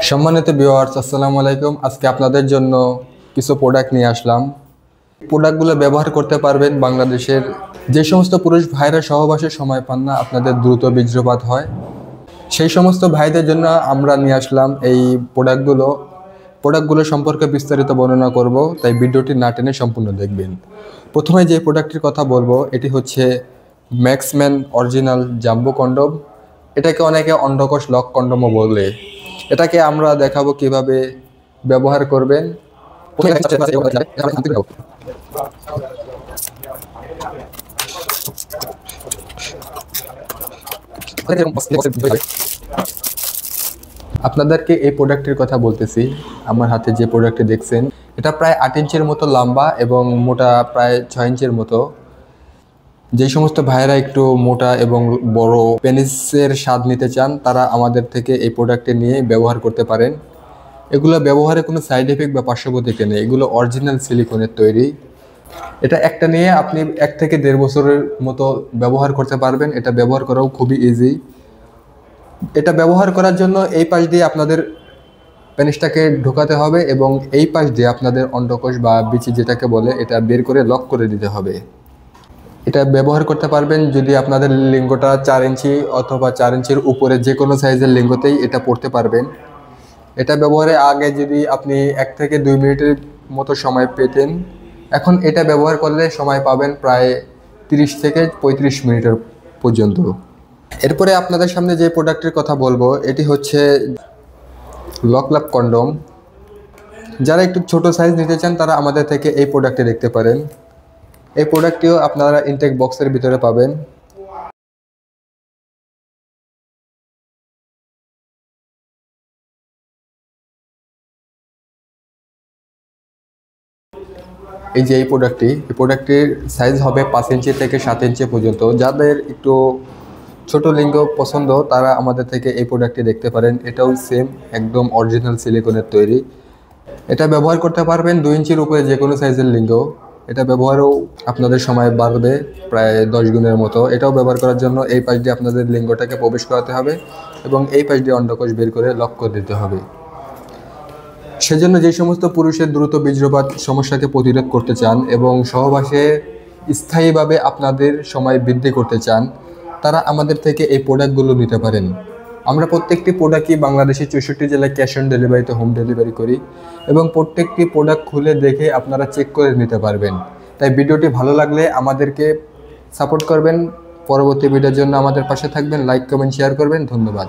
সম্মানিত ভিউয়ার্স, আসসালামু আলাইকুম। আজকে আপনাদের জন্য কিছু প্রোডাক্ট নিয়ে আসলাম। প্রোডাক্টগুলো ব্যবহার করতে পারবেন বাংলাদেশের যে সমস্ত পুরুষ ভাইরা সহবাসে সময় পান না, আপনাদের দ্রুত বীর্যপাত হয়, সেই সমস্ত ভাইদের জন্য আমরা নিয়ে আসলাম এই প্রোডাক্টগুলো সম্পর্কে বিস্তারিত বর্ণনা করব, তাই ভিডিওটি না টেনে সম্পূর্ণ দেখবেন। প্রথমে যে প্রোডাক্টটির কথা বলবো এটি হচ্ছে ম্যাক্সম্যান অরিজিনাল জাম্বো কন্ডম। এটাকে অনেকে অন্ডকোষ লক কন্ডমও বলে। এটাকে আমরা দেখাবো কিভাবে ব্যবহার করবেন। আপনাদেরকে এই প্রোডাক্টের কথা বলতেছি। আমার হাতে যে প্রোডাক্টটি দেখছেন এটা প্রায় 8 ইঞ্চির মতো লম্বা এবং মোটা প্রায় 6 ইঞ্চির মতো। যে সমস্ত ভাইয়েরা একটু মোটা এবং বড় পেনিসের স্বাদ নিতে চান তারা আমাদের থেকে এই প্রোডাক্টটি নিয়ে ব্যবহার করতে পারেন। এগুলো ব্যবহারে কোনো সাইড এফেক্ট বা পার্শ্ব প্রতিক্রিয়া নেই। এগুলো অরিজিনাল সিলিকনের তৈরি। এটা একটা নিয়ে আপনি 1 থেকে 1.5 বছরের মতো ব্যবহার করতে পারবেন। এটা ব্যবহার করাও খুবই ইজি। এটা ব্যবহার করার জন্য এই পাশ দিয়ে আপনাদের পেনিসটাকে ঢোকাতে হবে এবং এই পাশ দিয়ে আপনাদের অন্ডকোষ বা বিচি যেটাকে বলে এটা বের করে লক করে দিতে হবে। এটা ব্যবহার করতে পারবেন যদি আপনাদের লিঙ্গটা 4 ইঞ্চি অথবা 4 ইঞ্চির উপরে যে কোনো সাইজের লিঙ্গতেই এটা পড়তে পারবেন। এটা ব্যবহারের আগে যদি আপনি 1 থেকে 2 মিনিটের মতো সময় পেতেন, এখন এটা ব্যবহার করলে সময় পাবেন প্রায় 30 থেকে 35 মিনিটের পর্যন্ত। এরপরে আপনাদের সামনে যে প্রোডাক্টের কথা বলবো এটি হচ্ছে লকলাভ কন্ডম। যারা একটু ছোট সাইজ নিতে চান তারা আমাদের থেকে এই প্রোডাক্টটি দেখতে পারেন। এই প্রোডাক্টটিও আপনারা ইনটেক বক্সের ভিতরে পাবেন। এই যে এই প্রোডাক্টটির সাইজ হবে 5 ইঞ্চি থেকে 7 ইঞ্চি পর্যন্ত। যাদের একটু ছোট লিঙ্গ পছন্দ তারা আমাদের থেকে এই প্রোডাক্টটি দেখতে পারেন। এটাও সেম একদম অরিজিনাল সিলিকনের তৈরি। এটা ব্যবহার করতে পারবেন 2 ইঞ্চির উপরে যে কোনো সাইজের লিঙ্গ। এটা ব্যবহারও আপনাদের সময় বাড়বে প্রায় 10 গুণের মতো। এটাও ব্যবহার করার জন্য এই পাশ দিয়ে আপনাদের লিঙ্গটাকে প্রবেশ করাতে হবে এবং এই পাশ দিয়ে অন্ডকোষ বের করে লক করে দিতে হবে। সেজন্য যে সমস্ত পুরুষের দ্রুত বীর্যপাত সমস্যাকে প্রতিরোধ করতে চান এবং সহবাসে স্থায়ীভাবে আপনাদের সময় বৃদ্ধি করতে চান তারা আমাদের থেকে এই প্রোডাক্টগুলো নিতে পারেন। আমরা প্রত্যেকটি প্রোডাক্টই বাংলাদেশের 64 জেলায় ক্যাশ অন ডেলিভারিতে হোম ডেলিভারি করি এবং প্রত্যেকটি প্রোডাক্ট খুলে দেখে আপনারা চেক করে নিতে পারবেন। তাই ভিডিওটি ভালো লাগলে আমাদেরকে সাপোর্ট করবেন। পরবর্তী ভিডিওর জন্য আমাদের পাশে থাকবেন। লাইক, কমেন্ট, শেয়ার করবেন। ধন্যবাদ।